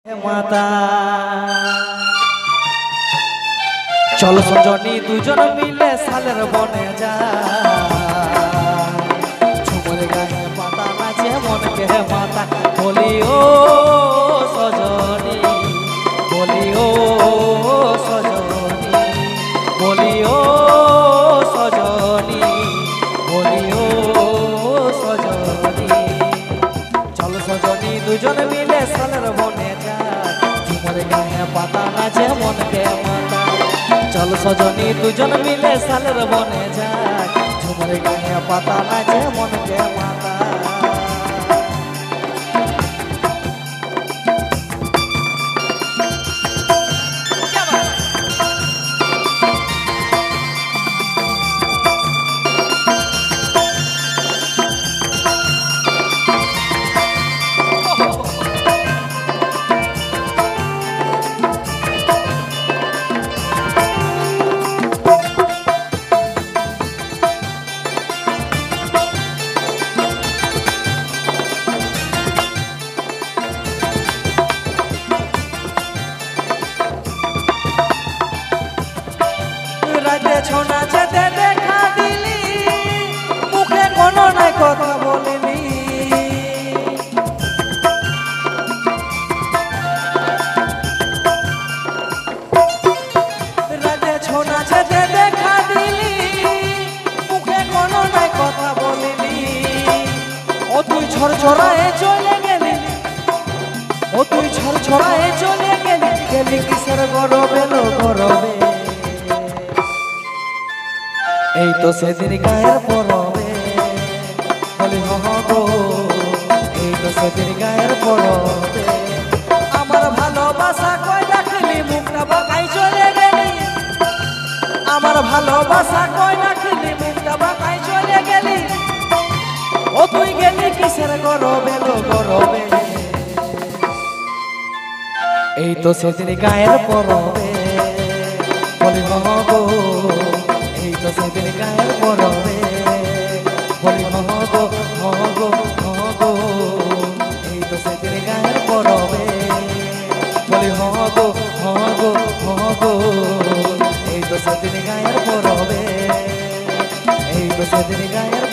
মাতা চলো সজনী দুজন মিলে সালের বনে যা ঝুমুর গায়ে পাতা নাচে মনকে মাতা বলি ও সজনী বলি ও সজনী বলি ও সজনী বলি ও সজনী চলো সজনী দুজন মিলে সালের বনে যা ঝুমুর গায়ে পাতা নাচে মনকে মাতা চলো সজনী দুজন মিলে সালের বনে যা ঝুমুর গায়ে পাতা নাচে মনকে মাতা ছোনা যেতে দেখা দিলি মুখে কোনো নাই কথা বলিনি রাতে ছোনা যেতে দেখা দিলি মুখে কোনো নাই কথা বলিনি ও তুই ছড়ছড়ায়ে চলে গেলি ও তুই ছড়ছড়ায়ে চলে গেলি গেলি কিসের গরবে লো গরবে এই তো সেদিন গায়ের পরবে বলি গো এই তো সেদিন গায়ের পরবে আমার ভালোবাসা কই রাখলি মুখটা বাঁকাই চলে গেলি আমার ভালোবাসা কই রাখলি মুখটা বাঁকাই চলে গেলি ও তুই গেলি কিসের গরবে লো গরবে এই তো সেদিন গায়ের পরবে বলি গো সেদিন গায়ের পরবে বলি মহগো মহগো মহগো এই তো সেদিন গায়ের পরবে বলি মহগো মহগো মহগো এই তো সেদিন গায়ের পরবে এই তো সেদিন গায়ের